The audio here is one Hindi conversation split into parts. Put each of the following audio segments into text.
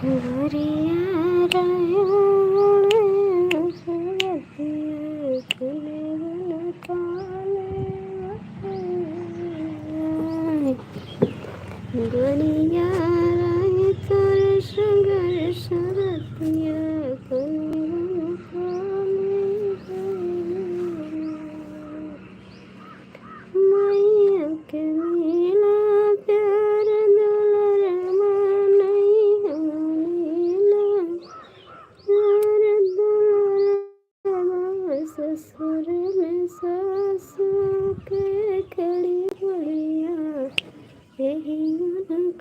गोरिया रायूं सुरतिया कने बन काले गोरिया राय तोर संगर सुरतिया कने बन काले मैया के नीला प्यार दुलर मनैया नीला प्यार दुलर ससुर में सासू के खड़ी बड़िया यही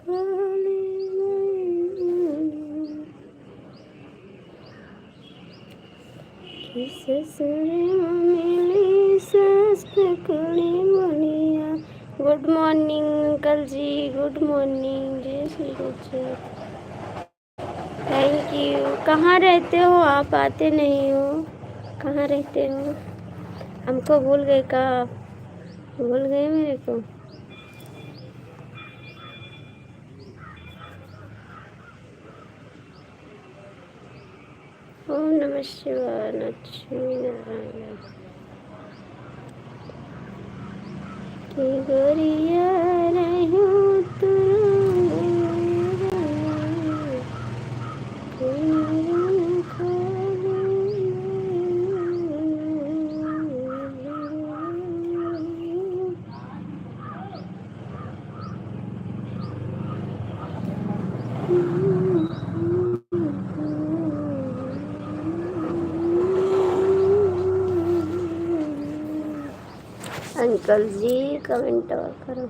काले ससुर मिली सास पकड़ी बनिया। गुड मॉर्निंग अंकल जी, गुड मॉर्निंग, जय श्री कृष्ण। Thank you. कहाँ रहते हो आप? आते नहीं हो, कहाँ रहते हो? हमको भूल गए का? भूल गए मेरे को? ओम नमः शिवाय। लक्ष्मी नारायण की गोरिया रहूं अंकल जी कमेंट करो।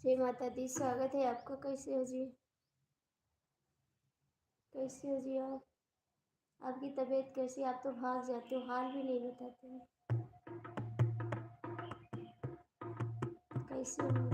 जय माता दी, स्वागत है आपका। कैसे हो जी? कैसे हो जी आप? आपकी तबीयत कैसी? आप तो भाग जाते हो, हाल भी नहीं बताते हो। कैसे हो?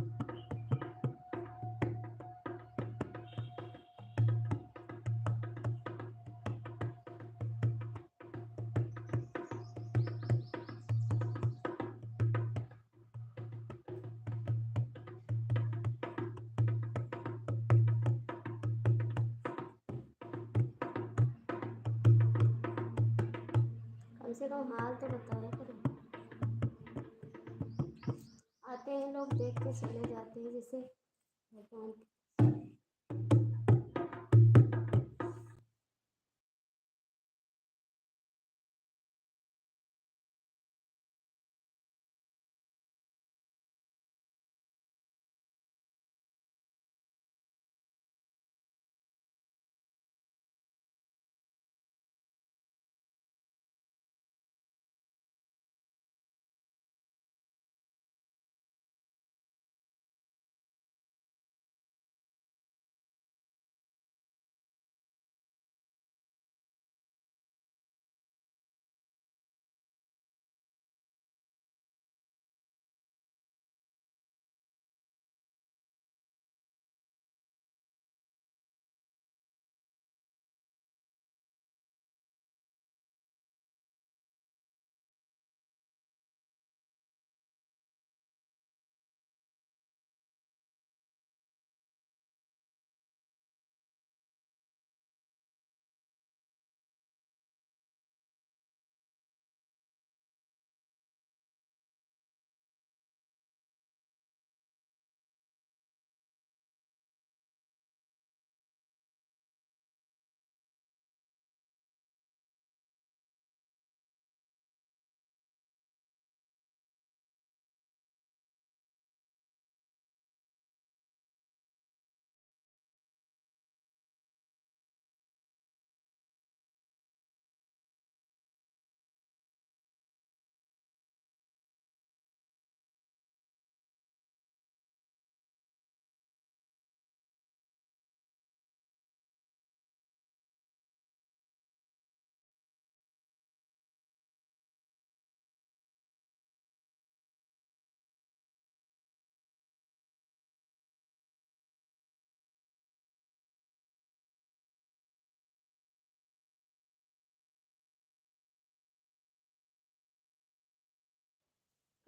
कम से कम हाल तो बताया करो। आते हैं लोग, देख के चले जाते हैं, जैसे भगवान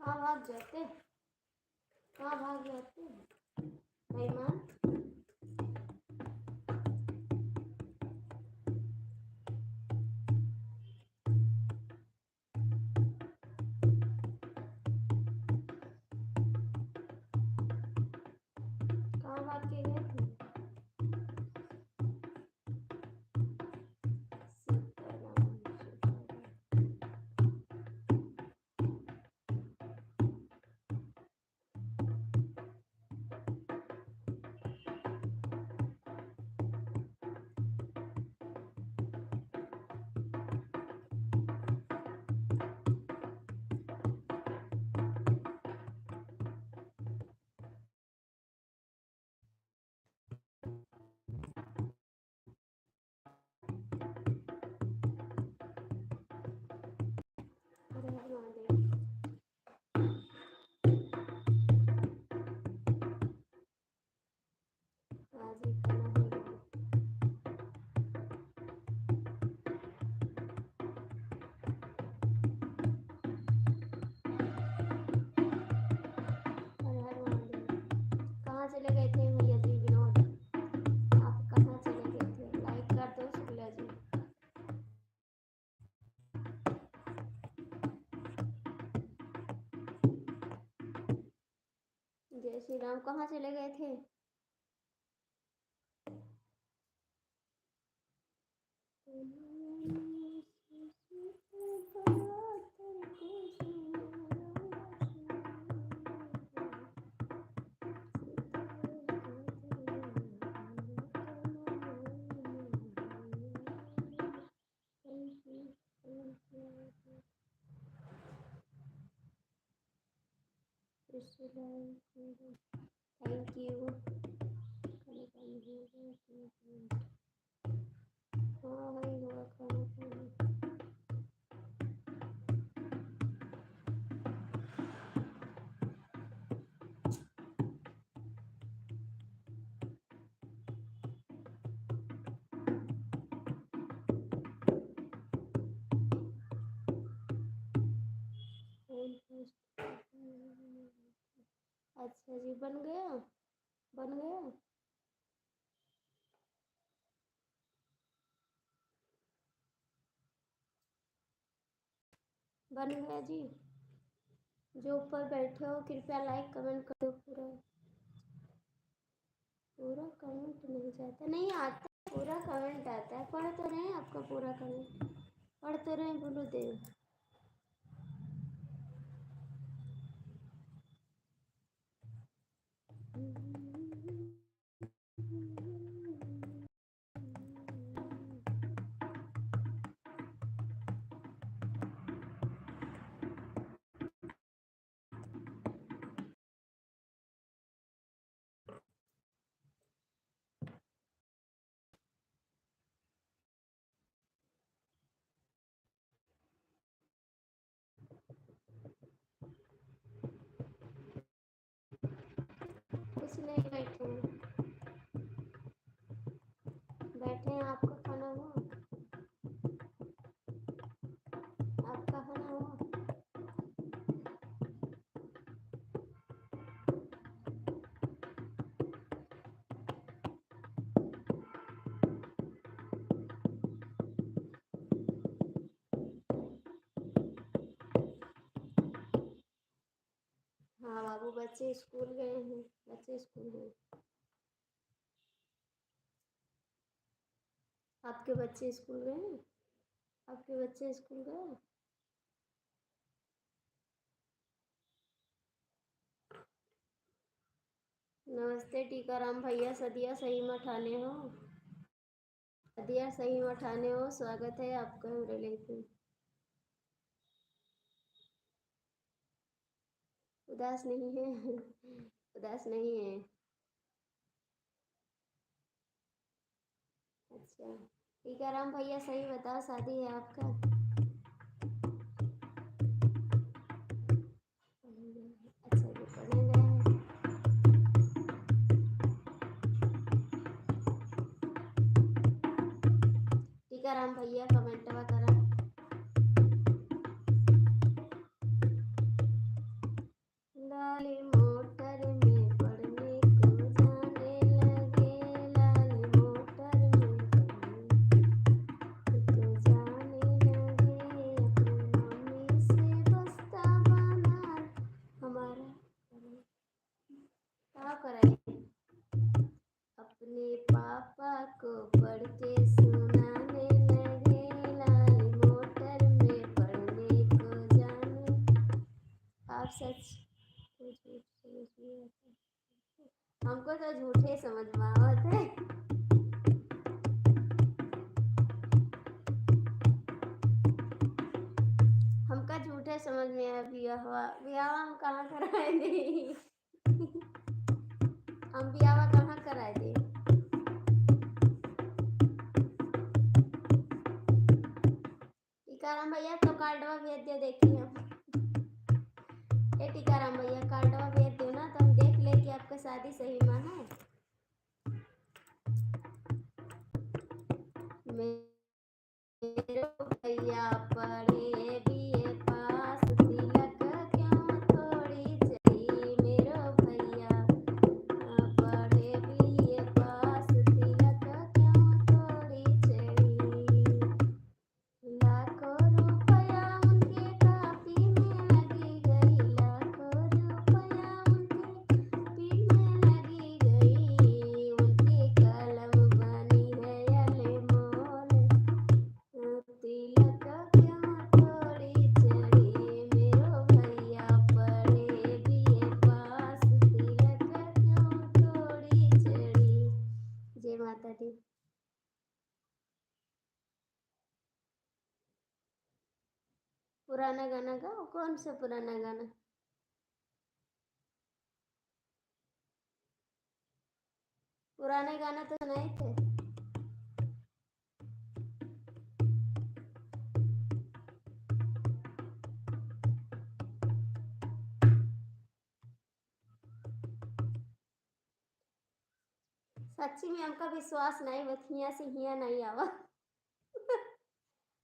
कहाँ भाग जाते, कहाँ भाग जाते मेहमान। कहाँ भाग के गए थे। सीताराम सीताराम। हर हर महादेव। आज ही खाना हो गया। हर हर महादेव। कहाँ चले गए थे भैया जी विनोद, आप कहाँ चले गए थे। लाइक कर दो शुक्ला जी। जय श्री राम। कहाँ चले गए थे। Thank you. हाँ वही हुआ खाना खाना। अच्छा जी, बन गया, बन गया। बन गया जी। जो ऊपर बैठे हो कृपया लाइक कमेंट कर दो। पूरा पूरा कमेंट नहीं जाता, नहीं आता, पूरा कमेंट आता है। पढ़ तो रहे हैं आपका पूरा कमेंट, पढ़ तो रहे हैं बोलो देव। कुछ नहीं, बैठे हैं, बैठे हैं। आपका खाना हुआ, आपका खाना हुआ। हाँ बाबू, बच्चे स्कूल गए हैं, बच्चे स्कूल गए। आपके बच्चे स्कूल गए हैं, आपके बच्चे स्कूल गए। नमस्ते टीकाराम भैया, सदिया सही में ठाने हो, सदिया सही में ठाने हो। स्वागत है आपका रिलेटिव। उदास नहीं है उदास नहीं है। अच्छा, टीकाराम भैया सही बताओ, शादी है आपका। अच्छा जी, पढ़ने गए हैं। टीकाराम भैया कमेंटवा करा। लाली मोटर में पढ़ने को जाने लगे, लाली मोटर में पढ़ने को जाने लगे, अपनी मम्मी से बस्ता बना हमारा क्या करें, अपने पापा को पढ़ के सुनाने लगे, लाली मोटर में पढ़ने को जाने। आप सच हमको तो झूठे समझ में आवत है। हमका झूठे समझ में आया। बियाह हम कहाँ कराए दे हम बियाह कहाँ कराए दे। टीकाराम भैया तो कार्डवा भेज दे, देखिए हम। ए टीकाराम भैया कार्डवा भेज दो ना, तो हम देख ले कि आपका शादी सही में है। मेरे भैया पढ़े बीए पास, तिलक क्यों थोड़ी चढ़ी, मेरे भैया पढ़े बीए पास, तिलक क्यों थोड़ी चढ़ी, लाखों रुपया उनके कापी में लगी गई, लाखों रुपया उनके कापी में लगी गई, उनकी कलम बनी है अनमोल, तिलक क्यों थोड़ी चढ़ी, मेरो भैया पढ़े बीए पास, तिलक क्यों थोड़ी चढ़ी। जय माता दी। पुराना गाना गाओ, कौन सा पुराना गाना। पुराने गाना तो सुनाए थे। सच्ची में हमका विश्वास नहीं, बथिया से हिया नहीं आवा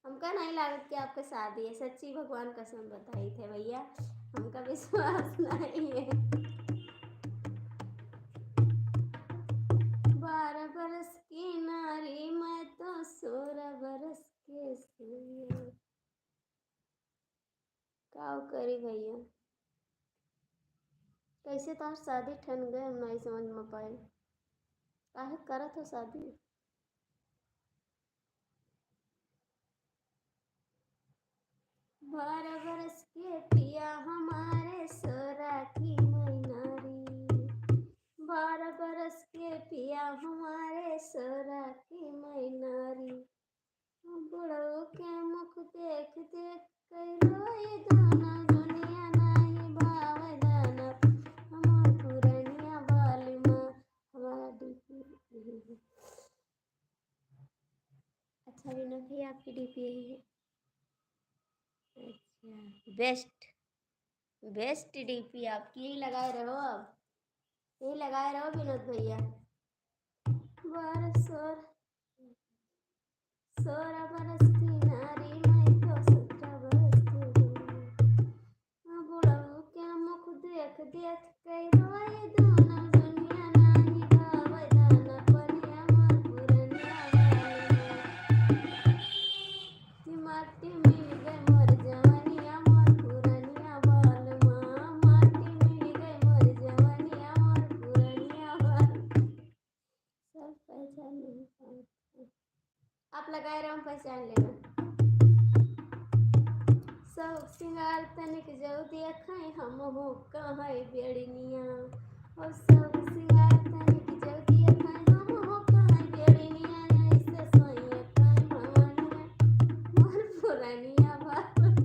हमका नहीं लागत कि आपका शादी है। सच्ची भगवान कसम बताई थे भैया, हमका विश्वास नहीं है। 12 बरस की नारी मैं तो 16 बरस के सूर, काव करी भैया। कैसे तो शादी ठन गए, हम नहीं समझ में पाए, काहे करत हो शादी। 12 बरस के पिया हमारे 16 की नारी, 12 बरस के पिया हमारे 16 की नारी, बुढ़ऊ के मुख देख देख कर रोए दाना, दुनिया नहीं भाव दाना, हमार पुरनिया बालिमा हमारा डीपी। अच्छा विनोद भैया आपकी डीपी यही है। अच्छा बेस्ट डीपी आपकी, यही लगाए रहो, अब यही लगाए रहो विनोद भैया। 16 बरस की नारी मैं तो 17 बरस की, बुढ़ऊ के मुख देख देख कई रोए दाना, दुनिया नहीं भाव दाना, पनिया मार पुरनिया माटी मिल गए मोर जवनिया, मोर पुरनिया बाल माँ, माटी मिल गए मोर जवनिया, मोर पुरनिया बाल। सब पहचान नहीं पाते, आप लगाए रहो, पहचान लेना। सब सिंगार तनिक जो देखाई, हम हो कहाँ बेड़निया, और सब सिंगार तनिक जो देखाई, हम हो कहाँ बेड़निया, ऐसे सोइया कहीं भवनिया मोर पुरनिया बाल।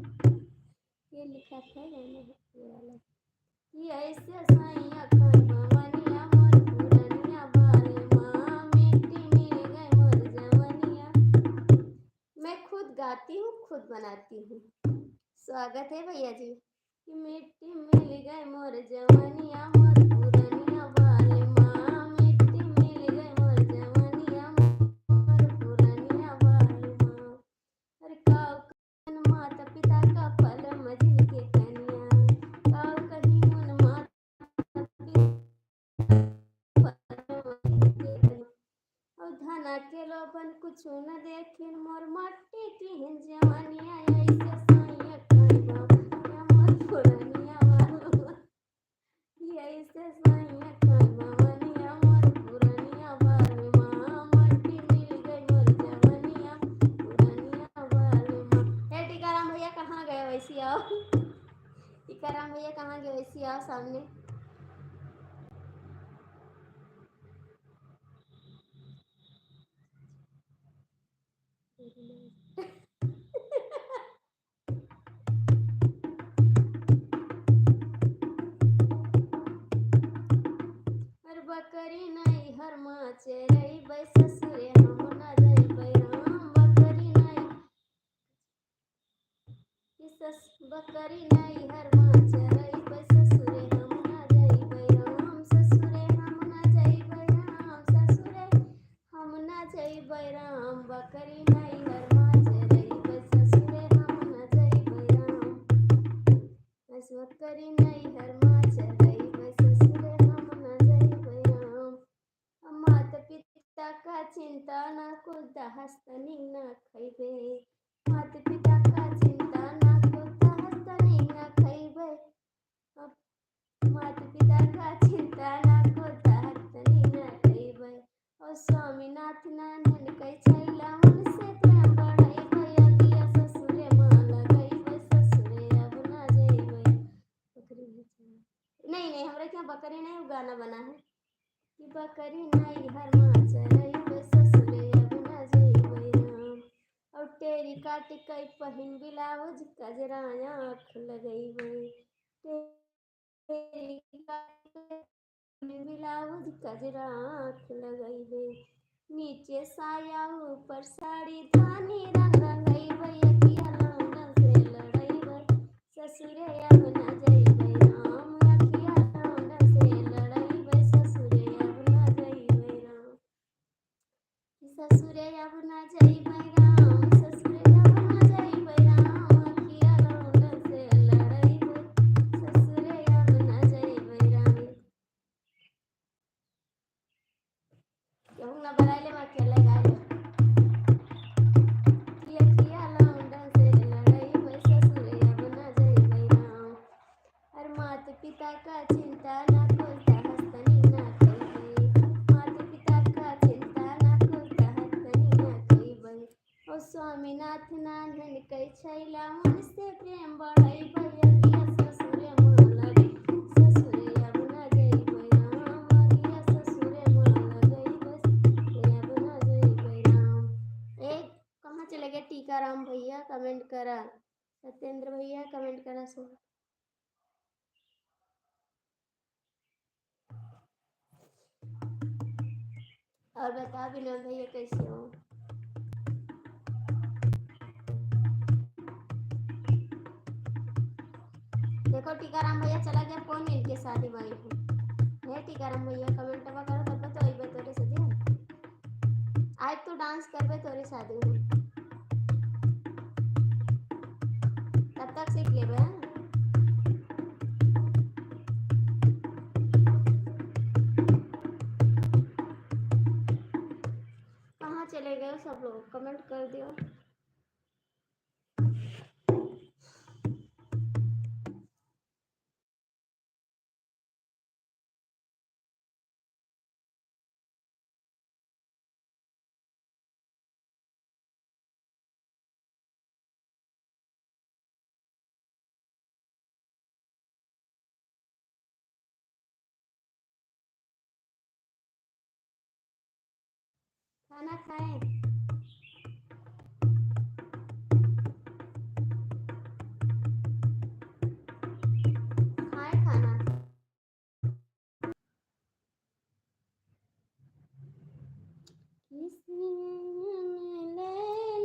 ये लिखा था गाना ये वाला, ये ऐसे सोइया कहीं भवनिया, मोर पुरनिया बाल माँ, मिट्टी मिल गए मोर जवनिया। मैं खुद गाती हूँ, खुद बनाती हूँ। स्वागत है भैया जी। कि मिट्टी मिल गए मोर जवनिया, मोर पुरनिया बाल माँ, मिट्टी मिल गए मोर जवनिया, मोर पुरनिया बाल माँ। अरे काव माता पिता का फल मझिल के कन्या, काव कहीं मुन माता कुछ न देखिन मोर मट्टी की जवानिया ऐसे साइया कहबा या मोर पुरानिया वालो ऐसे साइया कहबा वनिया मोर पुरानिया वालो माँ मट्टी मिल गई मोर जवानिया पुरानिया वालो माँ। हे टीकाराम भैया कहाँ गए वैसी आओ। टीकाराम भैया कहाँ गए वैसी आओ सामने। हर बकरी नहीं हर माँ चरई बै ससुरे हम न जइबै राम बकरी नहीं बकरी नहीं हर माँ चरई बै ससुरे हम न जइबै राम ससुरे हम न जइबै राम ससुरे हम न जइबै राम बकरी नहीं हर माँ चरई बै ससुरे हम न जइबै राम बकरी नहीं हर माँ चरई बै ससुरे हम न जइबै राम। माता पिता का चिंता न कुलता हस्तनी न खैबे माता पिता का चिंता न कुलता हस्तनी न खैबे माता पिता का चिंता न कुलता हस्तनी न खैबे और स्वामीनाथ नानन कै छैला मन से प्रेम बढ़ैबै अगिया ससुरे माँ लगैबै ससुरे अब न जइबै। नहीं हमारे क्या बकरी नहीं वो गाना बना है कि बकरी नहीं हर माँ चरई बै ससुरे अब न जइबै राम। और टेरी काटी कई पहिन ब्लाउज कजरा आँख लगैबै टेरी काटी पहिन ब्लाउज कजरा आँख लगैबै नीचे साया ऊपर साड़ी धानी रंग रंगैबै अखिया लौंडन से लड़ैबै ससुरे अब न जइबै राम अखिया लौंडन से लड़ैबै ससुरे अब न जइबै राम ससुरे अब न जइबै राम ससुरे अब न जइबै राम अखिया लौंडन से लड़ैबै ससुरे अब न जइबै राम। केहू ना बनाइले मैं अकेले गाइले कि अखिया लौंडन से लड़ैबै ससुरे अब न जइबै राम। और माता पिता का चिंता न कुलता हस्तनी न खैबै माता पिता का चिंता न कुलता हस्तनी न खैबै और स्वामीनाथ नानन कै छैला मन से प्रेम बढ़ैबै अगिया ससुरे माँ लग ससुरे अब न जइबै राम अगिया ससुरे माँ लगैबै ससुरे अब न जइबै राम। एक कहाँ चले गए टीकाराम भैया कमेंट करा सत्येंद्र भैया कमेंट करा सब। और बता विनोद भैया कैसे हो। देखो टीकाराम भैया चला गया कौन इनके शादी वाली को है टीकाराम भैया कमेंट करो तब तो अइबे तोरे शादी आज तो डांस करबे तोरे शादी में तब तक सीख लेबे। कहाँ चले गए सब लोग कमेंट कर दियो। खाना खाएं खाएं खाना। किसी ने ले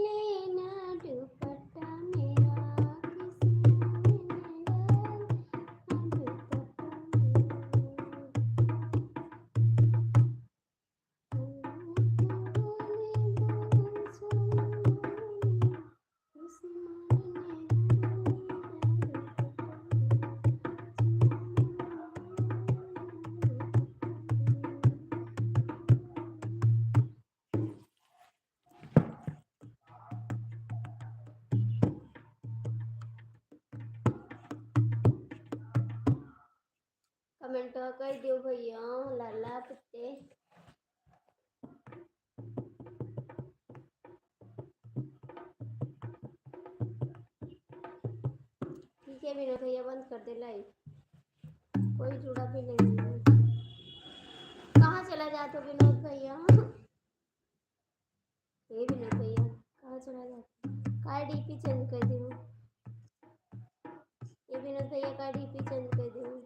लेना दुपट्टा मेरा किसी ने ले लेना दुपट्टा मेरा कमेंट कर दियो भैया लाला कुत्ते। ठीक है विनोद भैया बंद कर दे लाइव, कोई जुड़ा भी नहीं है। कहाँ चला जाते विनोद भैया? ये विनोद भैया कहाँ चला जाते? का डीपी चेंज कर दी हूँ। ये विनोद भैया का डीपी चेंज कर दी हूँ।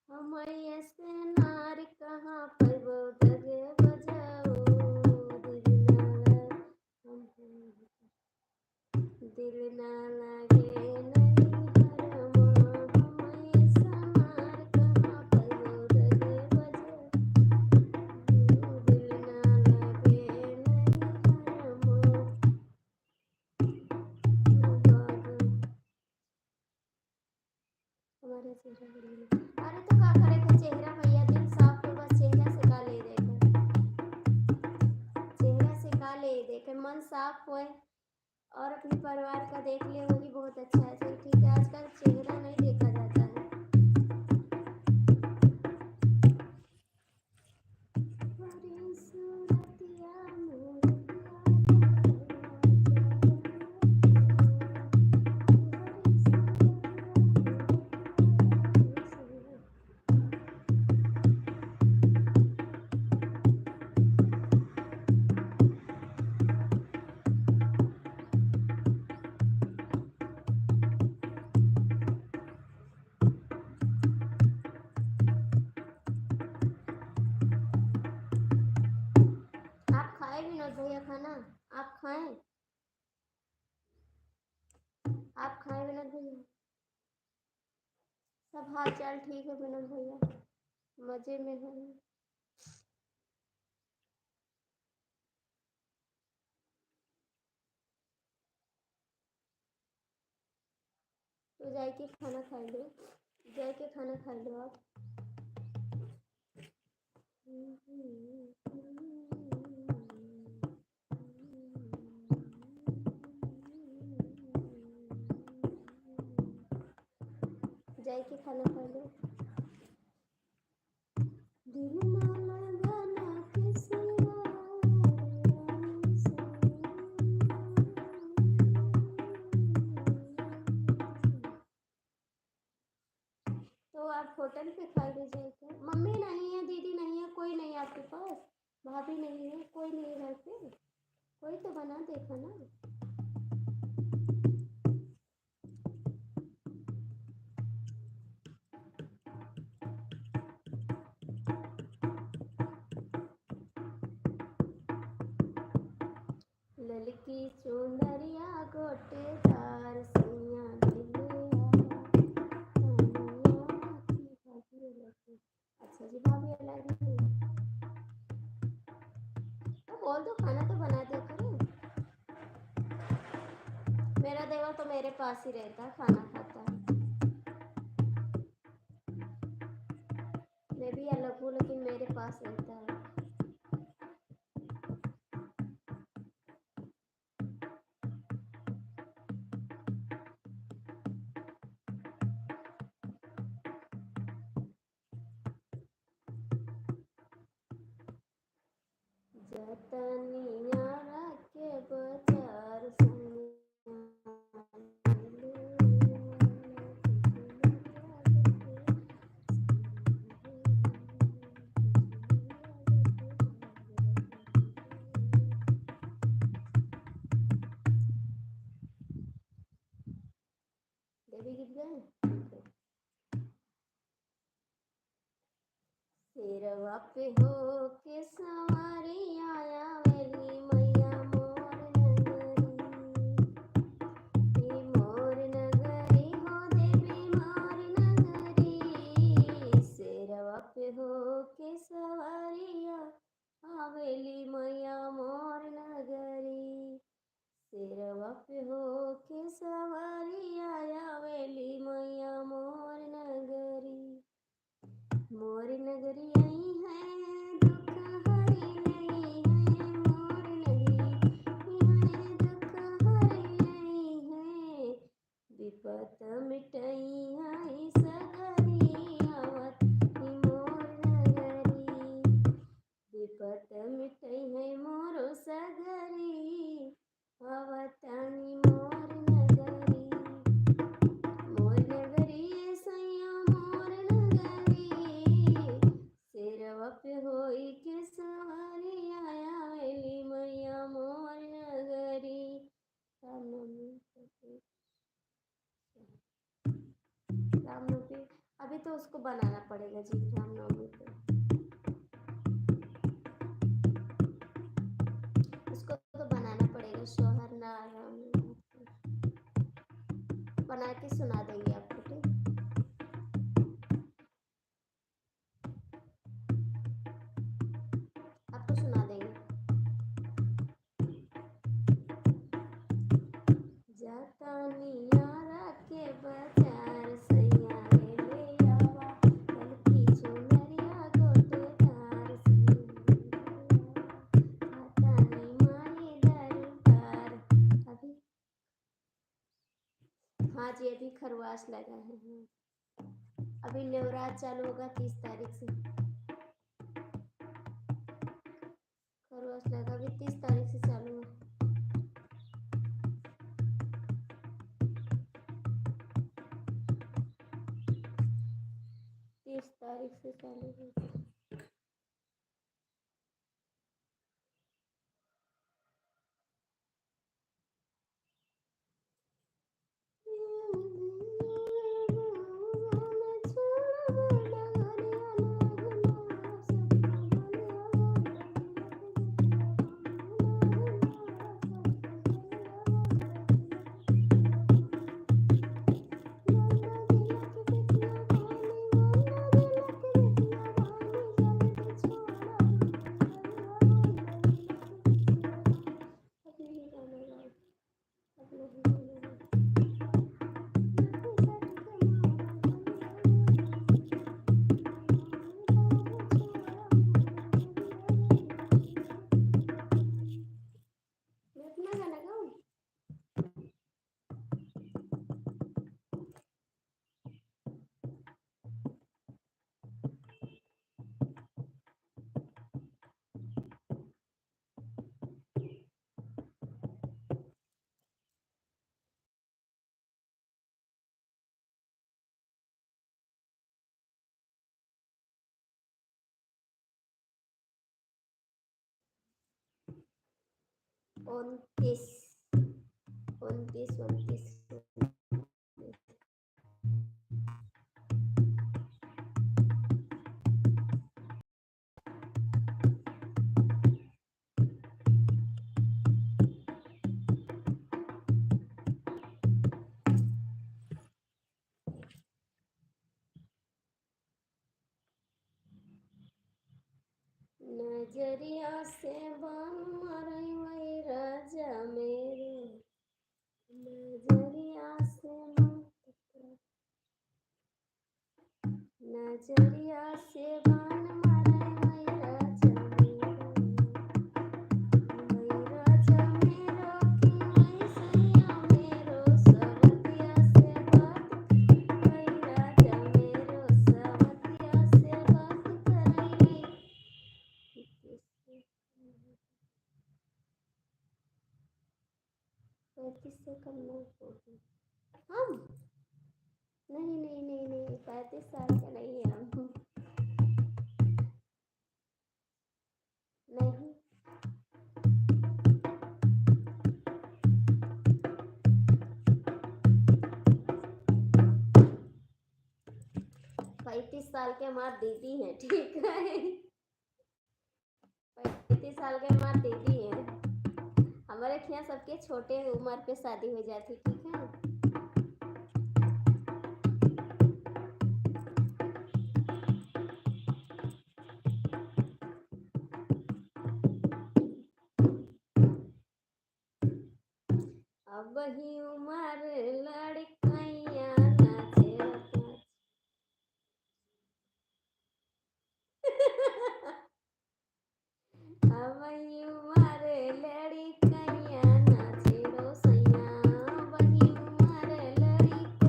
हमारे से नार कहाँ पर वो दगे बजाओ दिल ना लगे नहीं हरमा। हमारे समार कहाँ पर वो दगे बजाओ दिल ना लगे नहीं हरमा। हमारा चेहरा अरे तो क्या करेगा चेहरा भैया, दिल साफ तो बस चेहरा से का ले देकर, चेहरा से का ले देकर मन साफ होए और अपने परिवार का देख ले वही बहुत अच्छा है। चल ठीक है, आजकल चेहरा नहीं देखा जाता है। आप खाए विनोद भैया खाना? आप खाएं, आप खाएं विनोद भैया? सब हाल चाल ठीक है विनोद भैया, मजे में है। तो जाके खाना खा लो, जाके खाना खा लो आप। जाके खाना खा लो। दिल ना लगाना किसी तो आप होटल पे खा लीजिए क्या? मम्मी नहीं है, दीदी नहीं है, कोई नहीं आपके पास? भाभी नहीं है, कोई नहीं घर पे? कोई तो बना दे खाना। ललकी चुनरिया गोटेदार सैया अच्छा जी भाभी अलग नहीं, तो बोल दो खाना तो बना दे करो। मेरा देवर तो मेरे पास ही रहता, खाना खाता है। मैं भी अलग हूँ लेकिन मेरे पास रहता है। जतनिया के बाजार देवी गीत गए। शेरवा पे हो के सवारी आया वेली मैया मोर नगरी, मोर नगरी हो देवी मोर नगरी। शेरवा पे हो के सवारिया आवेली मैया मोर नगरी। शेरवा पे हो के सवारिया आवेली मैया मोर नगरी। मोर नगरी आई है दुख हरी नहीं विपत मिटई आई सगरी आवत मोर नगरी विपत मिटई है मोरो सगरी आवतानी मोर नगरी सैया मोर नगरी सिरवा पे होई के सवारी आया मैया मोर नगरी रामनवमी अभी तो उसको बनाना पड़ेगा जी रामनवमी पे उसको तो बनाना पड़ेगा शोहर ना रामनवमी बना के सुना देंगे आपको ठीक आपको सुना देंगे जातानी यारा के बाजार सैया ले आवा ललकी चुनरिया गोटेदार जातानी माई दरबार अभी हाँ जी अभी खरवास लगा है अभी नवरात्र चालू होगा 30 तारीख से खरवास लगा अभी 30 तारीख से चालू है 30 तारीख से चालू होगा उनतीस उनतीस उनतीस नजरिया से बान मारे वही राजा मेरे नजरिया से नजरिया से बान मारे वही राजा मेरो की वही सैया मेरो सवतिया से बात वही राजा मेरो सवतिया से बात करेगी 35 से कम नहीं होगी हम नहीं नहीं नहीं नहीं 35 साल के नहीं है हम नहीं 35 साल के हमार दीदी हैं ठीक है 35 साल के हमार दीदी हैं हमारे यहाँ सबके छोटे उम्र पे शादी हो जाती ठीक है अब वही उम्र लड़कैया नाचे अब वही उम्र लड़कैया नाचे रो सैया वही उम्र लड़कैया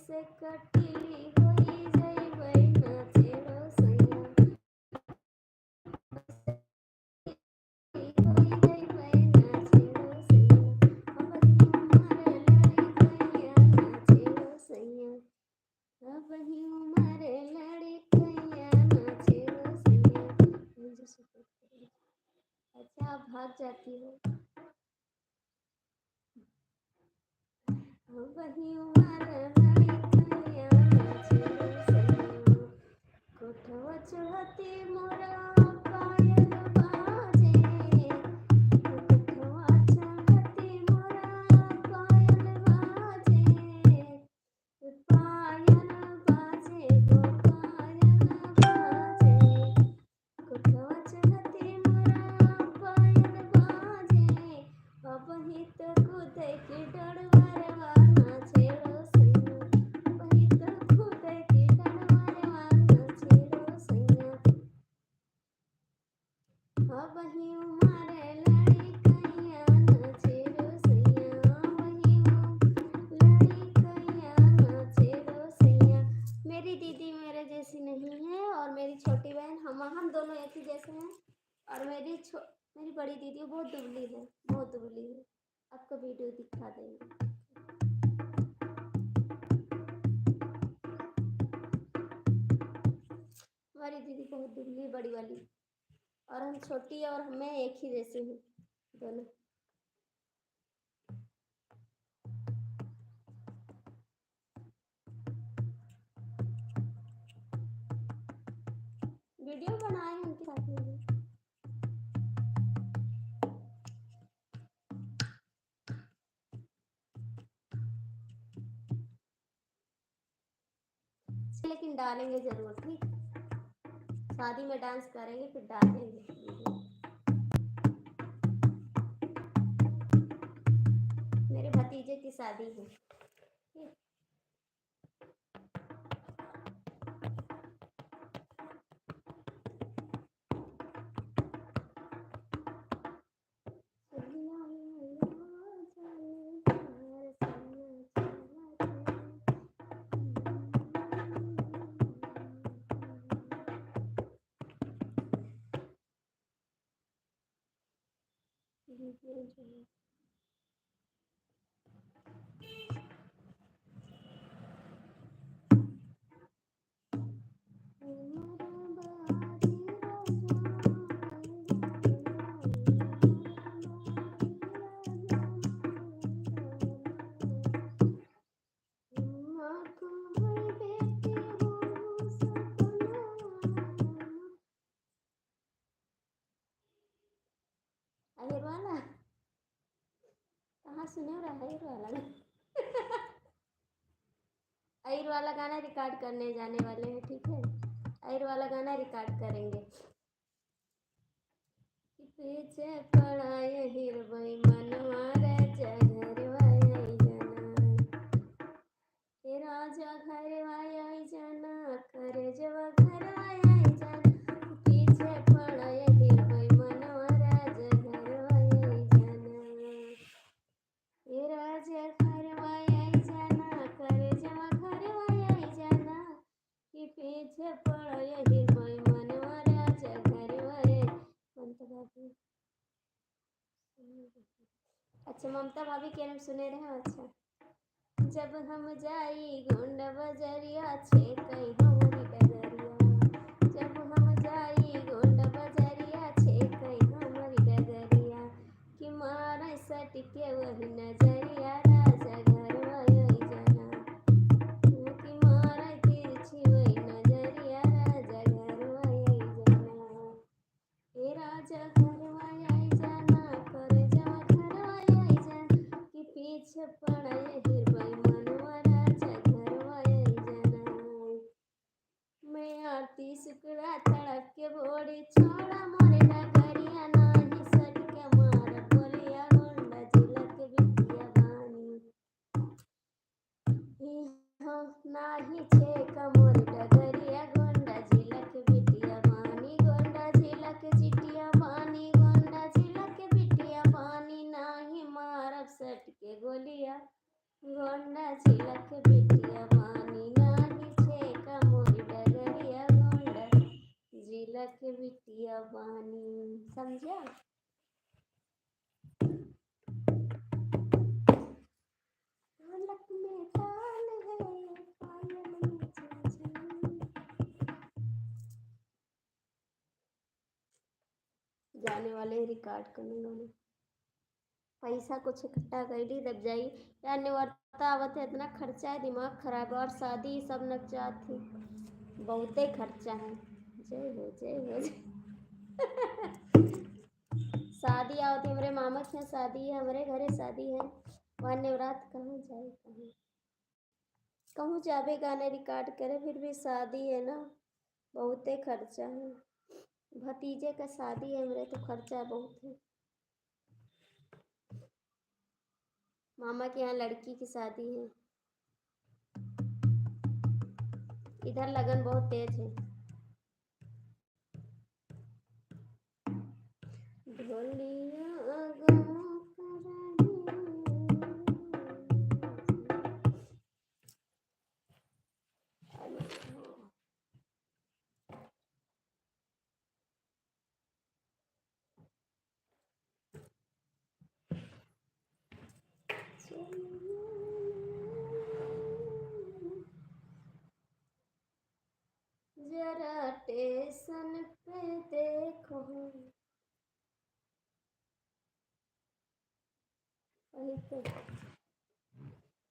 से कटिली होई जइबै ना छेड़ो सैया होई जइबै ना छेड़ो सैया अबही उमर लड़ी कैया ना छेड़ो सैया अबही उमर लड़ी कैया ना छेड़ो सैया मुझे सपोर्ट करिए। अच्छा आप भाग जाती हो। अबही उमर लड़ी कैया ना छेड़ो सैया कोठवा चढ़ती मोरा पायल बाजे कोठवा चढ़ती मोरा पायल बाजे पायल बाजे गो पायल बाजे कोठवा चढ़ती मोरा पायल बाजे अबही तो कूदे के डरवरवा ना छेड़ो सैया अबही तो कूदे के डरवरवा ना छेड़ो सैया अबही उमर लड़ी कैया ना छेड़ो सैया अबही लड़ी कैया ना छेड़ो सैया। मेरी दीदी मेरे जैसी नहीं है और मेरी छोटी बहन हम दोनों एक ही जैसे हैं और मेरी बड़ी दीदी बहुत दुबली है बहुत दुबली है। आपको वीडियो दिखा देंगे। हमारी दीदी बहुत दुबली बड़ी वाली और हम छोटी और मैं एक ही जैसे हूँ दोनों। वीडियो बनाए उनके साथ में भी। लेकिन डालेंगे जरूर ठीक। शादी में डांस करेंगे फिर डालेंगे वीडियो। मेरे भतीजे की शादी है ठीक। अहिर वाला कहाँ सुने हो रहा है अहिर वाला अहिर वाला गाना रिकॉर्ड करने जाने वाले हैं ठीक है। अहिर वाला गाना रिकॉर्ड करेंगे। पीछे पड़ा यहिर भाई मनवा राजा घरवा आई जाना हे राजा घरवा आई जाना करे जवा घरवा आई जाना पीछे पड़ा यहिर भाई मनवा राजा घरवा आई जाना हे राजा घरवा आई जाना करे जवा घरवा आई जाना कि पीछे पड़ा यहिर भाई मनवा राजा घरवा आई ममता भाभी। अच्छा ममता भाभी के नाम सुने रहे। अच्छा जब हम जाई गोंड बजरिया छे कई हमरी डगरिया जब हम जाई गोंड बजरिया छे कई हमरी डगरिया कि मारे सट के वही नजरिया राजा घरवा आई जाना कि मारे तिरछी वही नजरिया राजा घरवा आई जाना हे राजा घरवा आई जाना करे जवा घरवा आई जाना कि पीछे पड़ा यहिर भाई मनवा राजा घरवा आई जाना मैं आरती शुक्रा तड़प के बोड़ी छोड़ा मोरे डगरिया नाही सट के मार बोलिया गोंडा जिला के बिटिया बानी नाही छे कमोर डगरिया गोंडा जिला के बिटिया बानी गोंडा जिला के जिटिया बानी गोंडा जिला के बिटिया बानी नाही मारब सट के गोलिया गोंडा जिला के बिटिया बानी। जा। ढोलक में ताल है, पायल में झनझन। जाने वाले रिकॉर्ड करने गाने पैसा कुछ इकट्ठा कैली तब जाई। यार निवर्ता आवत है, इतना खर्चा है, दिमाग खराब है। और शादी सब नचा थी, बहुते खर्चा है। जय हो जय हो जय। शादी आवत है, हमारे मामा के यहाँ शादी है, हमारे घरे शादी है। वहाँ निवरात कहाँ जाए, कहाँ कहूँ जावे गाने रिकॉर्ड करे, फिर भी शादी है ना, बहुते खर्चा है। भतीजे का शादी है मेरे, तो खर्चा बहुत है। मामा के यहाँ लड़की की शादी है। इधर लगन बहुत तेज है। ढोलिया जरा टेशन पे देखो, वही तो।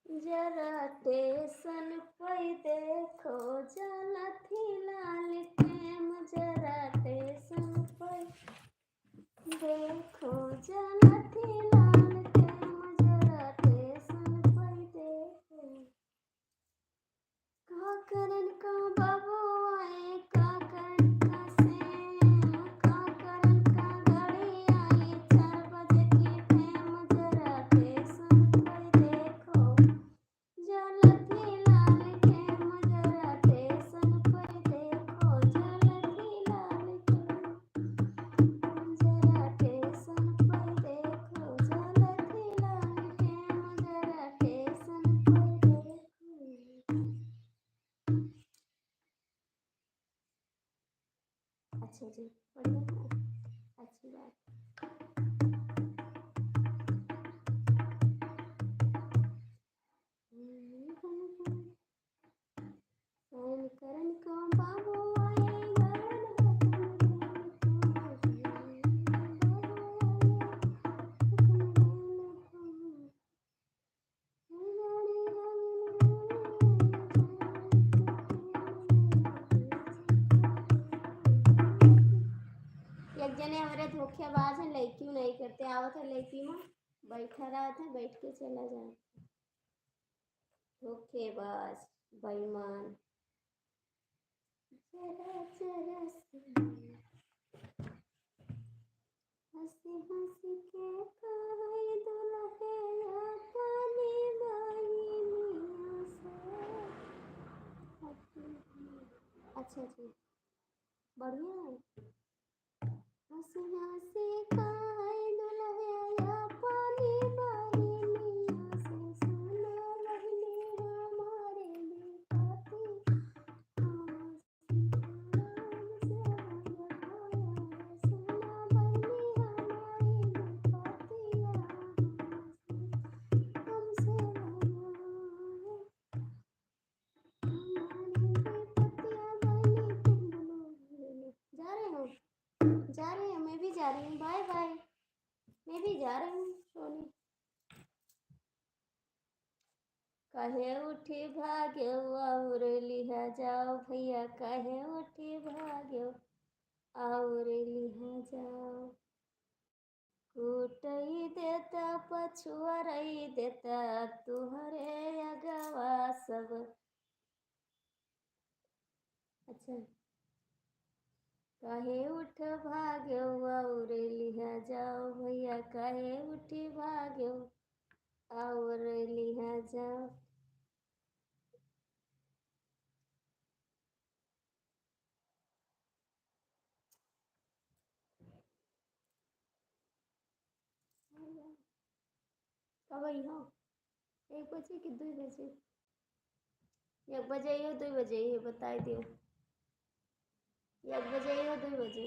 जरा टेशन पे देखो, जला थी लाल टेम। जरा टेशन पे देखो, जला थी लाल टेम। जरा टेशन पे देखो। का करन का बाबू आए, का करन का सेम। का करन का गाड़ी आई, 4 बजे की फेम। जरा टेशन पे देखो, जलती लाल टेम। जरा टेशन पे देखो, जलती लाल टेम। जरा टेशन पे देखो, जलती लाल टेम। जरा टेशन पे देखो। अच्छा जी, बढ़िया है, अच्छी बात। करण का बाबू आए, एक जने हमारे धोखेबाज है, लड़की नहीं करते। आवत है लड़की में बैठा रहा था, बैठ के चला जाए। धोखेबाज, बेईमान। जरा जरा हंसी हंसी के कहे दुल्हनिया, पानी बहिनिया से। अच्छा जी, बढ़िया है। हंसी हंसी कहे दुल्हनिया, पानी बहिनिया से। सुनो बहिनी हमारे बेटाती, जा रहे हैं, मैं भी जा रही हूँ, बाय बाय। मैं भी जा रही हूँ सोनी। कहे उठी भाग्यो और लिहा जाओ भैया, कहे उठी भाग्यो और लिहा जाओ। कूटई देता पछुआरई देता, तुहरे अगवा सब। अच्छा, कहे उठ भाग्यो और लिहा जाओ भैया, कहे उठी भाग्यो और लिहा जाओ। कब आई हो? 1 बजे कि 2 बजे? 1 बजे हो 2 बजे ये बताई दियो। 1 बजे हो 2 बजे?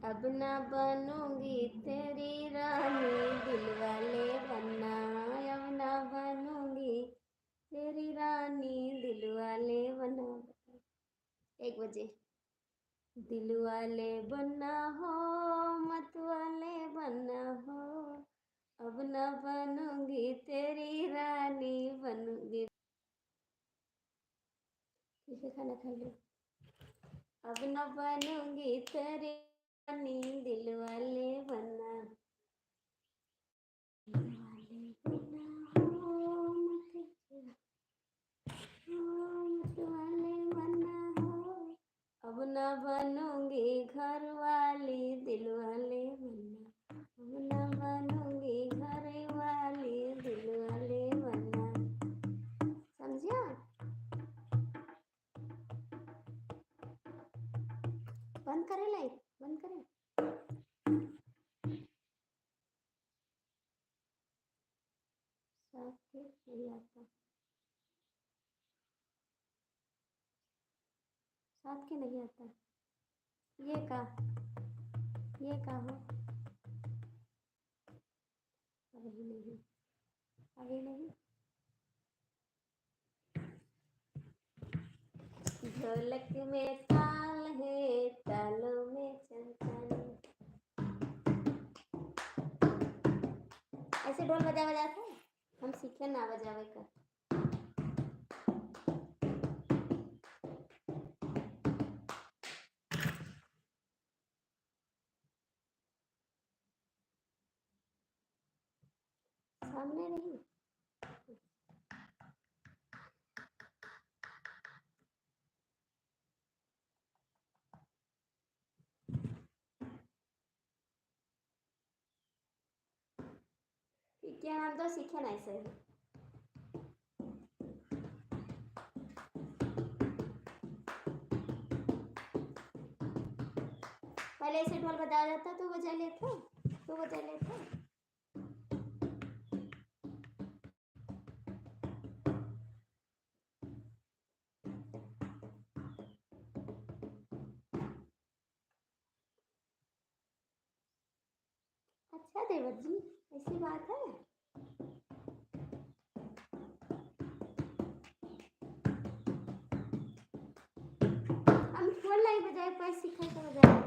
अब ना बनूंगी तेरी रानी दिल वाले बनना, अब ना बनूंगी तेरी रानी दिल वाले बनना। 1 बजे। दिल वाले बनना हो, मत वाले बनना हो, अब ना बनूंगी तेरी रानी बनूंगी। ठीक है, खाना खा लो। अब ना बनूंगी तेरी रानी दिल वाले बनना, दिल वाले बनना हो, मत वाले बनना हो, अब ना बनूंगी घर वाली दिल वाले बनना, अब ना बनूंगी घर वाली दिल वाले बनना। समझिया? बंद करें लाइट, बंद करें। साफ के नहीं आता, साफ के नहीं आता। ये का हो? अभी नहीं, अभी नहीं। ढोलक में ताल है, तालों में चंचल। ऐसे ढोल बजा बजा के हम सीखे ना बजावे का। सामने नहीं। क्या हम तो सीखे ना ऐसे ही। पहले ऐसे ढोल बजा जाता तो बजा लेते, तो बजा लेते। अच्छा देवर जी, ऐसी बात है। हम ढोल नहीं बजाए, पर सीखे तो बजाए।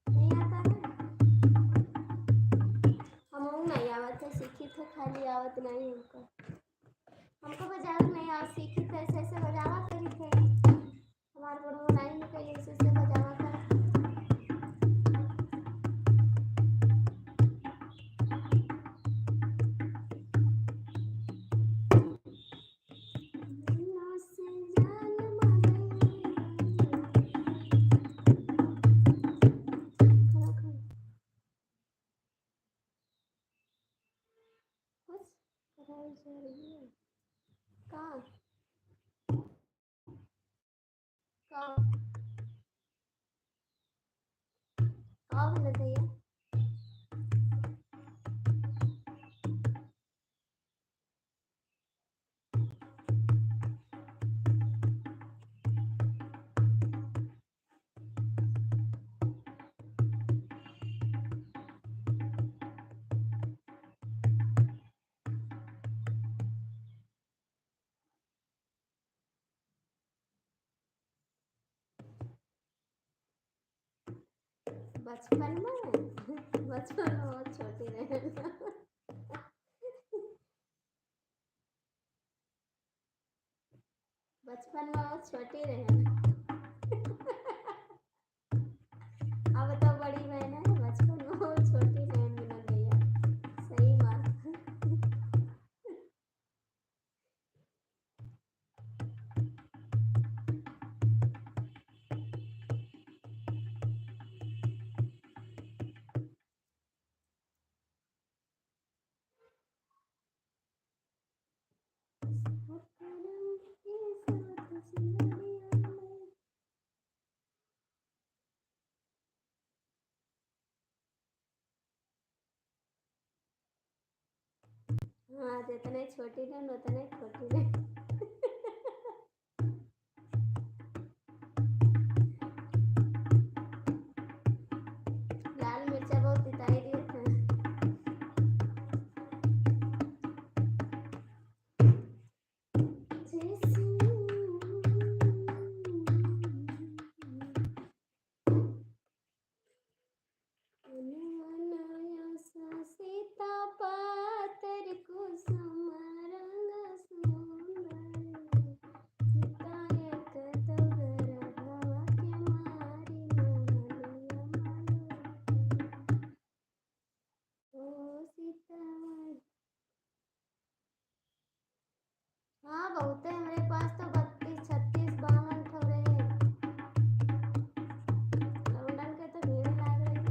नहीं आता है। हम नहीं आवत है, सीखी थे खाली, आवत नहीं हमको। हमको बजावत नहीं आवत, सीखी थे ऐसे ऐसे बजावा करी थे। हमारे बड़ो नहीं निकली, ऐसे ऐसे बजावा कर। कहाँ कहाँ कहाँ गलत है ये? बचपन में बचपन में बहुत छोटी रहे। बचपन में बहुत छोटी रहे। अब तो बड़ी बहन है, बचपन में बहुत छोटी बहन बन गई है। सही बात। हाँ जितने छोटी नहीं उतने खोटी नहीं। लाल मिर्चा बहुत पिताई दिए थे। सीता पातर कुसुम रंग सुंदर सीता एक तोगर भवा के मारी मोहलिया मालो ओ सीता। हाँ बहुत है हमारे पास तो 32 36 52 ठो रहे। लौंडन के तो भीड़ लाग रही।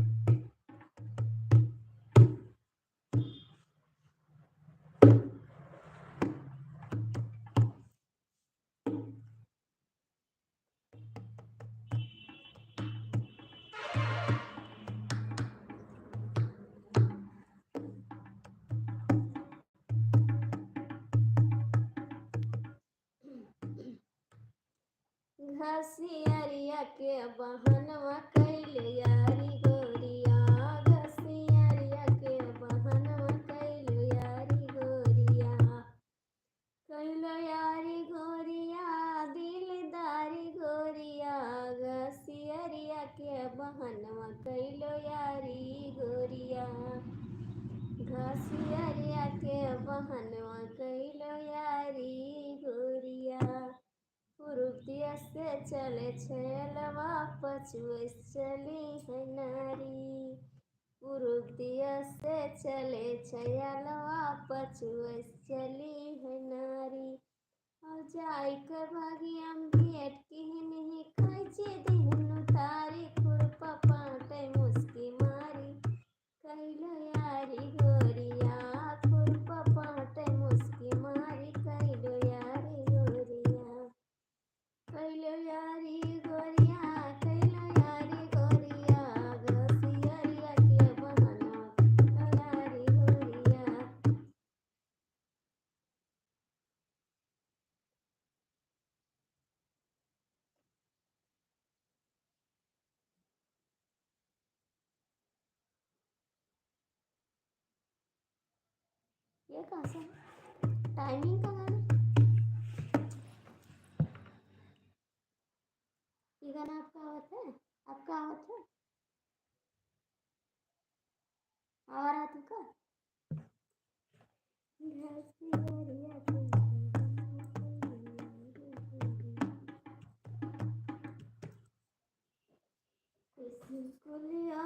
घसियरिया के बहनवा कैले यारी गोरिया घसियरिया के बहनवा कैले यारी गोरिया कैलो यारी गोरिया दिलदारी गोरिया घसियरिया के बहनवा कैलो यारी गोरिया घसियरिया के बहनवा कैलो यारी गोरिया पूर्व दिया से चले छलवा पछुए चली है नारी पूर्व दिया से चले छलवा पछुए चली है नारी और जाय कर भागी हम भेट की नहीं खैचे दिन तारी खुरपा पाटे मुस्की मारी कैलो यारी गोरिया खुरपा पाटे मुस्की मारी कैलो यारी गोरिया कैलो यारी गोरिया कैलो यारी गोरिया घसियरिया के बहनवा कैलो यारी गोरिया। ये कहाँ से टाइमिंग का गाना। ये गाना आपका आवत है आपका आवत है आ रहा था का घसियरिया के किसको लिया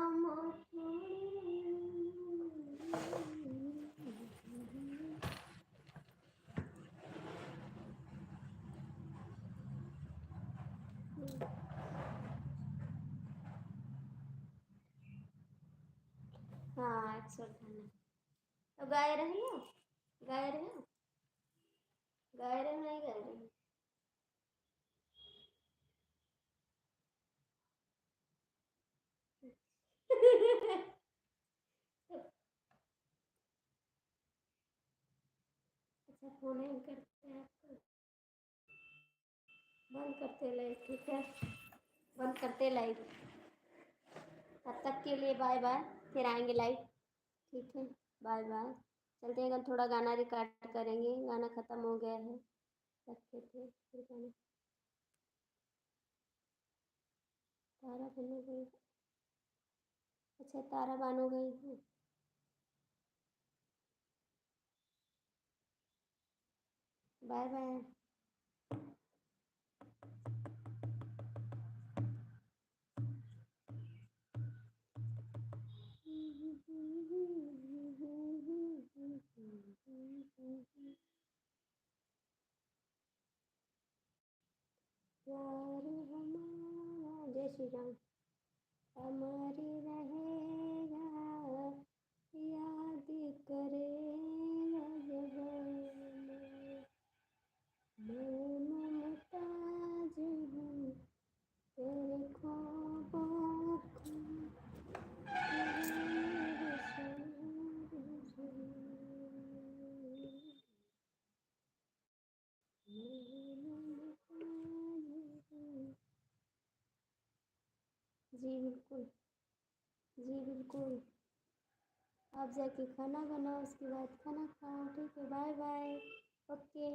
हाँ अक्सर खाना तो गाय रहे हो गाय रहे हो गाय रहे नहीं गाय रहे। अच्छा फोन इन करते हैं आपको बंद करते लाइव ठीक है बंद करते लाइव तब तक के लिए बाय बाय फिर आएंगे लाइव ठीक है बाय बाय चलते हैं थोड़ा गाना रिकॉर्ड करेंगे गाना ख़त्म हो गया है रखे थे फिर गाना तारा बनो गई अच्छा तारा बानो गई हूँ बाय बाय। प्यार हमारा जय श्री राम हमारी रहेगा याद करेगा जब मैं मुमताज हूँ तेरे ख्वाबों की तेरे जी बिल्कुल। जी बिल्कुल। आप जाके खाना बनाओ, उसके बाद खाना खाओ। ठीक है, बाय बाय। ओके।